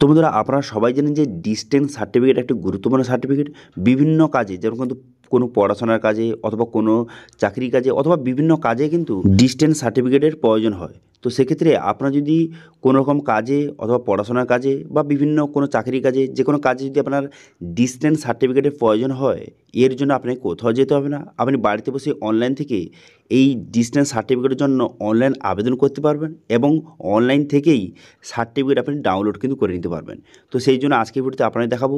বন্ধুরা, আপনারা সবাই জানেন যে ডিস্টেন্স সার্টিফিকেট একটি গুরুত্বপূর্ণ সার্টিফিকেট। বিভিন্ন কাজে, যেমন কিন্তু কোনো পড়াশোনার কাজে অথবা কোনো চাকরির কাজে অথবা বিভিন্ন কাজে কিন্তু ডিস্টেন্স সার্টিফিকেটের প্রয়োজন হয়। তো সেক্ষেত্রে আপনারা যদি কোনো রকম কাজে অথবা পড়াশোনার কাজে বা বিভিন্ন কোনো চাকরির কাজে, যে কোনো কাজে যদি আপনার ডিস্টেন্স সার্টিফিকেটের প্রয়োজন হয়, এর জন্য আপনাকে কোথাও যেতে হবে না। আপনি বাড়িতে বসে অনলাইন থেকে এই ডিস্টেন্স সার্টিফিকেটের জন্য অনলাইন আবেদন করতে পারবেন এবং অনলাইন থেকেই সার্টিফিকেট আপনি ডাউনলোড কিন্তু করে নিতে পারবেন। তো সেই জন্য আজকের ভিডিওতে আপনাদের দেখাবো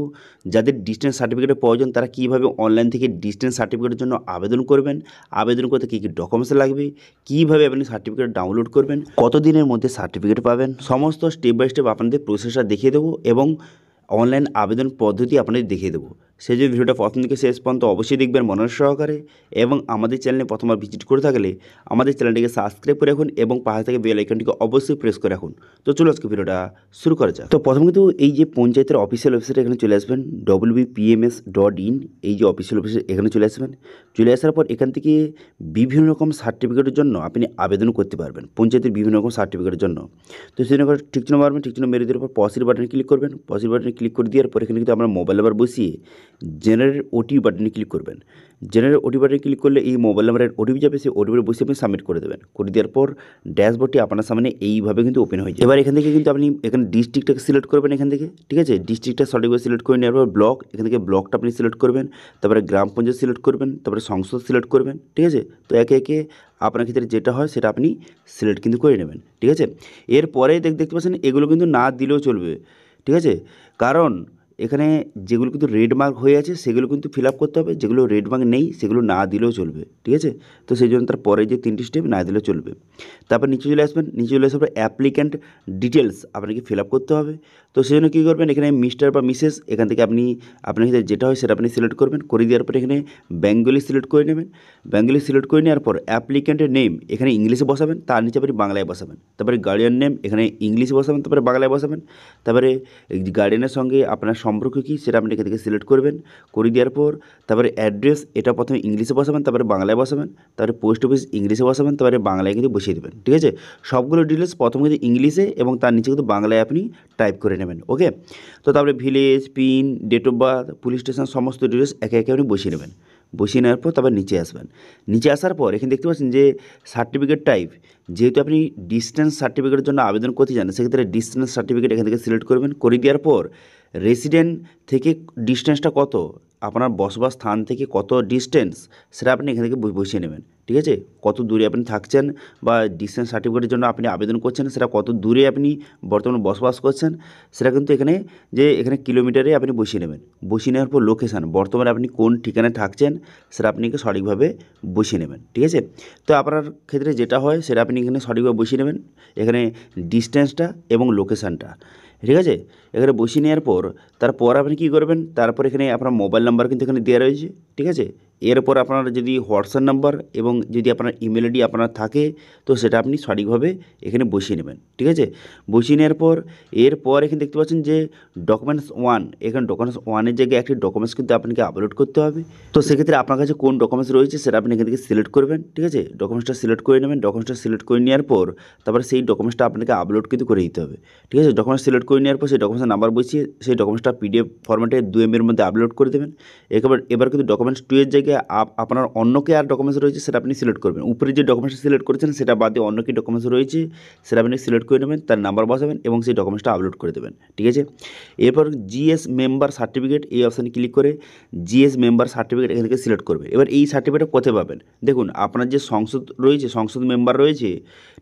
যাদের ডিস্টেন্স সার্টিফিকেটের প্রয়োজন তারা কীভাবে অনলাইন থেকে ডিস্টেন্স সার্টিফিকেটের জন্য আবেদন করবেন, আবেদন করতে কী কী ডকুমেন্টস লাগবে, কীভাবে আপনি সার্টিফিকেট ডাউনলোড করবেন, কত দিনের মধ্যে সার্টিফিকেট পাবেন, সমস্ত স্টেপ বাই স্টেপ আপনাদের প্রসেসটা দেখিয়ে দেবো এবং অনলাইন আবেদন পদ্ধতি আপনাদের দেখিয়ে দেবো। সেই জন্য ভিডিওটা প্রথম থেকে শেষ পর্যন্ত অবশ্যই দেখবেন মনোযোগ সহকারে এবং আমাদের চ্যানেলে প্রথমবার ভিজিট করে থাকলে আমাদের চ্যানেলটিকে সাবস্ক্রাইব করে রাখুন এবং পাশে থেকে বেল আইকনটিকে অবশ্যই প্রেস করে রাখুন। তো চলো আজকে ভিডিওটা শুরু করা যাক। তো প্রথমে কিন্তু এই যে পঞ্চায়েতের অফিসিয়াল ওয়েবসাইটে এখানে চলে আসবেন, wbpms.in, এই যে অফিসিয়াল অফিসে এখানে চলে আসবেন। চলে আসার পর এখান থেকে বিভিন্ন রকম সার্টিফিকেটের জন্য আপনি আবেদন করতে পারবেন, পঞ্চায়েতের বিভিন্ন রকম সার্টিফিকেটের জন্য। তো সেই জন্য ঠিক চিহ্ন মারবেন, ঠিক চিহ্ন মেরে দেওয়ার পর পসির বাটনে ক্লিক করবেন। পসির বাটনে ক্লিক করে দেওয়ার পর এখানে কিন্তু আপনার মোবাইল নাম্বার বসিয়ে জেনারেল ওটিপি বাটনে ক্লিক করবেন। জেনারেল ওটিপি বাটনে ক্লিক করলে এই মোবাইল নাম্বারের ওটিপি যাবে, সেই ওটিপি বসে আপনি সাবমিট করে দেবেন। করে দেওয়ার পর ড্যাশবোর্ডটি আপনার সামনে এইভাবে কিন্তু ওপেন হয়ে যায়। এবার এখান থেকে কিন্তু আপনি এখানে ডিস্ট্রিক্টটাকে সিলেক্ট করবেন এখান থেকে, ঠিক আছে। ডিস্ট্রিক্টটা সঠিকভাবে সিলেক্ট করে নেওয়ার পর ব্লক, এখান থেকে ব্লকটা আপনি সিলেক্ট করবেন, তারপরে গ্রাম পঞ্চায়েত সিলেক্ট করবেন, তারপরে সংসদ সিলেক্ট করবেন, ঠিক আছে। তো একে একে আপনার ক্ষেত্রে যেটা হয় সেটা আপনি সিলেক্ট কিন্তু করে নেবেন, ঠিক আছে। এরপরে দেখতে পাচ্ছেন এগুলো কিন্তু না দিলেও চলবে, ঠিক আছে, কারণ এখানে যেগুলো কিন্তু রেড মার্ক হয়ে আছে সেগুলো কিন্তু ফিল আপ করতে হবে, যেগুলো রেড মার্ক নেই সেগুলো না দিলেও চলবে, ঠিক আছে। তো সেই জন্য তার পরে যে 3টি স্টেপ না দিলেও চলবে। তারপর নিচে চলে আসবেন, নিচে চলে আসার পর অ্যাপ্লিক্যান্ট ডিটেলস আপনাকে ফিল আপ করতে হবে। তো সেই জন্য কী করবেন, এখানে মিস্টার বা মিসেস, এখান থেকে আপনার ক্ষেত্রে যেটা হয় সেটা আপনি সিলেক্ট করবেন। করে দেওয়ার পর এখানে বেঙ্গলি সিলেক্ট করে নেবেন। বেঙ্গলি সিলেক্ট করে নেওয়ার পর অ্যাপ্লিক্যান্টের নেম এখানে ইংলিশে বসাবেন, তার নিচে আপনি বাংলায় বসাবেন। তারপরে গার্ডিয়ান নেম এখানে ইংলিশে বসাবেন, তারপরে বাংলায় বসাবেন। তারপরে গার্ডিয়ানের সঙ্গে আপনার সম্পর্ক কী সেটা আপনি এখান থেকে সিলেক্ট করবেন। করে দেওয়ার পর তারপরে অ্যাড্রেস এটা প্রথমে ইংলিশে বসাবেন, তারপরে বাংলায় বসাবেন, তারপরে পোস্ট অফিস ইংলিশে বসাবেন, তারপরে বাংলায় কিন্তু বসিয়ে দেবেন, ঠিক আছে। সবগুলো ডিটেলস প্রথমে কিন্তু ইংলিশে এবং তার নিচে কিন্তু বাংলায় আপনি টাইপ করে নেবেন, ওকে। তো তারপরে village, pin, date of birth, police station, সমস্ত ডিটেলস একে একে আপনি বসিয়ে নেবেন। বসিয়ে নেওয়ার পর তারপর নিচে আসবেন। নিচে আসার পর এখানে দেখতে পাচ্ছেন যে সার্টিফিকেট টাইপ, যেহেতু আপনি ডিস্টেন্স সার্টিফিকেটের জন্য আবেদন করতে চান সেক্ষেত্রে ডিস্টেন্স সার্টিফিকেট এখান থেকে সিলেক্ট করবেন। করে দেওয়ার পর রেসিডেন্ট থেকে ডিস্টেন্সটা কত, আপনার বসবাস স্থান থেকে কত ডিস্টেন্স সেটা আপনি এখান থেকে বসিয়ে নেবেন, ঠিক আছে। কত দূরে আপনি থাকছেন বা ডিস্টেন্স সার্টিফিকেটের জন্য আপনি আবেদন করছেন সেটা কত দূরে আপনি বর্তমানে বসবাস করছেন সেটা কিন্তু এখানে কিলোমিটারে আপনি বসিয়ে নেবেন। বসিয়ে নেওয়ার পর লোকেশান, বর্তমানে আপনি কোন ঠিকানায় থাকছেন সেটা আপনাকে সঠিকভাবে বসিয়ে নেবেন, ঠিক আছে। তো আপনার ক্ষেত্রে যেটা হয় সেটা আপনি এখানে সঠিকভাবে বসিয়ে নেবেন, এখানে ডিস্টেন্সটা এবং লোকেশানটা, ঠিক আছে। এখানে বসিয়ে নেওয়ার পর তারপর আপনি কী করবেন, তারপর এখানে আপনার মোবাইল নাম্বার কিন্তু এখানে দেওয়া রয়েছে, ঠিক আছে। এরপর আপনার যদি হোয়াটসঅ্যাপ নাম্বার এবং যদি আপনার ইমেল আইডি আপনার থাকে তো সেটা আপনি সঠিকভাবে এখানে বসিয়ে নেবেন, ঠিক আছে। বসিয়ে নেওয়ার পর এরপর এখানে দেখতে পাচ্ছেন যে ডকুমেন্টস 1, এখানে ডকুমেন্টস 1-এর জায়গায় একটি ডকুমেন্টস কিন্তু আপনাকে আপলোড করতে হবে। তো সেক্ষেত্রে আপনার কাছে কোন ডকুমেন্টস রয়েছে সেটা আপনি এখান থেকে সিলেক্ট করবেন, ঠিক আছে। ডকুমেন্টসটা সিলেক্ট করে নেবেন। ডকুমেন্টসটা সিলেক্ট করে নেওয়ার পর তারপরে সেই ডকুমেন্টসটা আপনাকে আপলোড কিন্তু করে দিতে হবে, ঠিক আছে। ডকুমেন্টস সিলেক্ট করে নেওয়ার পর সেই ডকুমেন্টসের নাম্বার বসিয়ে সেই ডকুমেন্টসটা পিডিএফ ফরম্যাটে 2 MB-এর মধ্যে আপলোড করে দেবেন। এবার কিন্তু ডকুমেন্টস 2 এর জায়গায় আপনার অন্য কি আর ডকুমেন্টস রয়েছে সেটা আপনি সিলেক্ট করবেন। উপরে যে ডকুমেন্টসটা সিলেক্ট করেছেন সেটা বাদে অন্য কি ডকুমেন্টস রয়েছে সেটা আপনি সিলেক্ট করে নেবেন, তার নাম্বার বসাবেন এবং সেই ডকুমেন্টসটা আপলোড করে দেবেন, ঠিক আছে। এরপর জিএস মেম্বার সার্টিফিকেট এই অপশানে ক্লিক করে জিএস মেম্বার সার্টিফিকেট এখান থেকে সিলেক্ট করবে। এবার এই সার্টিফিকেটটা কোথায় পাবেন, দেখুন আপনার যে সংসদ রয়েছে, সংসদ মেম্বার রয়েছে,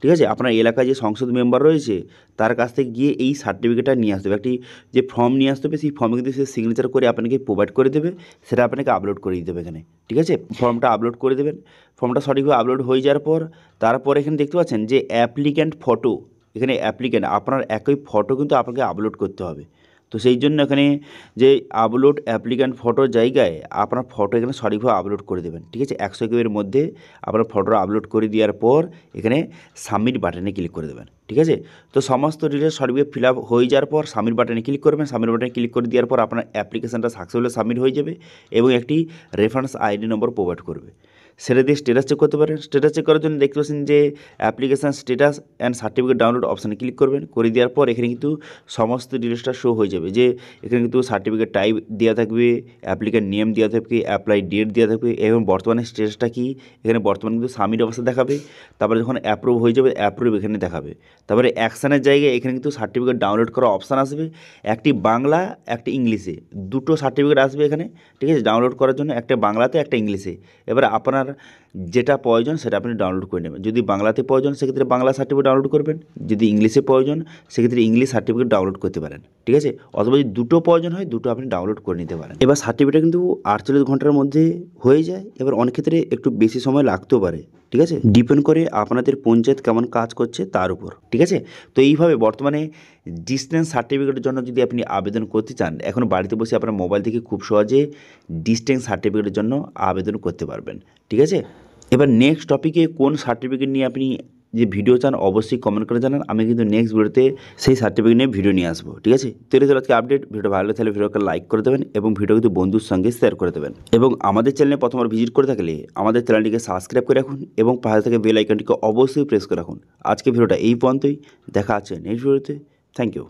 ঠিক আছে, আপনার এলাকায় যে সংসদ মেম্বার রয়েছে তার কাছ থেকে গিয়ে এই সার্টিফিকেটটা নিয়ে আসতে হবে। একটি যে ফর্ম নিয়ে আসতে হবে সেই ফর্মে কিন্তু সে সিগনেচার করে আপনাকে প্রোভাইড করে দেবে, সেটা আপনাকে আপলোড করে দিতে হবে এখানে, ঠিক আছে। ফর্মটা আপলোড করে দেবেন। ফর্মটা সঠিকভাবে আপলোড হয়ে যাওয়ার পর তারপর এখানে দেখতে পাচ্ছেন যে অ্যাপ্লিক্যান্ট ফটো, এখানে অ্যাপ্লিক্যান্ট আপনার একই ফটো কিন্তু আপনাকে আপলোড করতে হবে। তো সেই জন্য এখানে যে আপলোড অ্যাপ্লিক্যান্ট ফটোর জায়গায় আপনার ফটো এখানে সঠিকভাবে আপলোড করে দেবেন, ঠিক আছে। 100 KB-এর মধ্যে আপনার ফটোটা আপলোড করে দেওয়ার পর এখানে সাবমিট বাটনে ক্লিক করে দেবেন, ঠিক আছে। তো সমস্ত ডিটেলস সঠিকভাবে ফিল আপ হয়ে যাওয়ার পর সাবমিট বাটনে ক্লিক করবেন। সাবমিট বাটনে ক্লিক করে দেওয়ার পর আপনার অ্যাপ্লিকেশানটা সাকসেসফুলি সাবমিট হয়ে যাবে এবং একটি রেফারেন্স আইডি নম্বর প্রোভাইড করবে। সেটা দিয়ে স্ট্যাটাস চেক করতে পারেন। স্ট্যাটাস চেক করার জন্য দেখতে পাচ্ছেন যে application status and certificate download অপশানে ক্লিক করবেন। করে দেওয়ার পর এখানে কিন্তু সমস্ত ডিটেলসটা শো হয়ে যাবে, যে এখানে কিন্তু সার্টিফিকেট টাইপ দেওয়া থাকবে, অ্যাপ্লিকেন্ট নেম দেওয়া থাকবে, অ্যাপ্লাই ডেট দেওয়া থাকবে এবং বর্তমানে স্ট্যাটাসটা কী এখানে বর্তমানে কিন্তু সাবমিট অবস্থা দেখাবে। তারপরে যখন অ্যাপ্রুভ হয়ে যাবে অ্যাপ্রুভ এখানে দেখাবে। তারপরে অ্যাকশানের জায়গায় এখানে কিন্তু সার্টিফিকেট ডাউনলোড করার অপশান আসবে, একটি বাংলা একটি ইংলিশে, দুটো সার্টিফিকেট আসবে এখানে, ঠিক আছে, ডাউনলোড করার জন্য, একটা বাংলাতে একটা ইংলিশে। এবার আপনার যেটা প্রয়োজন সেটা আপনি ডাউনলোড করে নেবেন। যদি বাংলাতে প্রয়োজন সেক্ষেত্রে বাংলা সার্টিফিকেট ডাউনলোড করবেন, যদি ইংলিশে প্রয়োজন সেক্ষেত্রে ইংলিশ সার্টিফিকেট ডাউনলোড করতে পারেন, ঠিক আছে। অথবা যদি দুটো প্রয়োজন হয় দুটো আপনি ডাউনলোড করে নিতে পারেন। এবার সার্টিফিকেট কিন্তু 48 ঘন্টার মধ্যে হয়ে যায়। এবার অনেক ক্ষেত্রে একটু বেশি সময় লাগতেও পারে, ঠিক আছে, ডিপেন্ড করে আপনাদের পঞ্চায়েত কেমন কাজ করছে তার উপর, ঠিক আছে। তো এইভাবে বর্তমানে ডিস্টেন্স সার্টিফিকেটের জন্য যদি আপনি আবেদন করতে চান, এখন বাড়িতে বসে আপনার মোবাইল থেকে খুব সহজে ডিস্টেন্স সার্টিফিকেটের জন্য আবেদন করতে পারবেন, ঠিক আছে। এবার নেক্সট টপিকে কোন সার্টিফিকেট নিয়ে আপনি যে ভিডিও চান অবশ্যই কমেন্ট করে জানান, আমি কিন্তু নেক্সট ভিডিওতে সেই সার্টিফিকেট নিয়ে ভিডিও নিয়ে আসবো, ঠিক আছে। তো এটা আজকে আপডেট। ভিডিও ভালো লাগলে ভিডিওকে লাইক করে দেবেন এবং ভিডিও কিন্তু বন্ধুর সঙ্গে শেয়ার করে দেবেন, এবং আমাদের চ্যানেলে প্রথমবার ভিজিট করে থাকলে আমাদের চ্যানেলটিকে সাবস্ক্রাইব করে রাখুন এবং পাশে থেকে বেল আইকনটিকে অবশ্যই প্রেস করে রাখুন। আজকে ভিডিওটা এই পর্যন্তই, দেখা আছে নেক্সট ভিডিওতে। Thank you.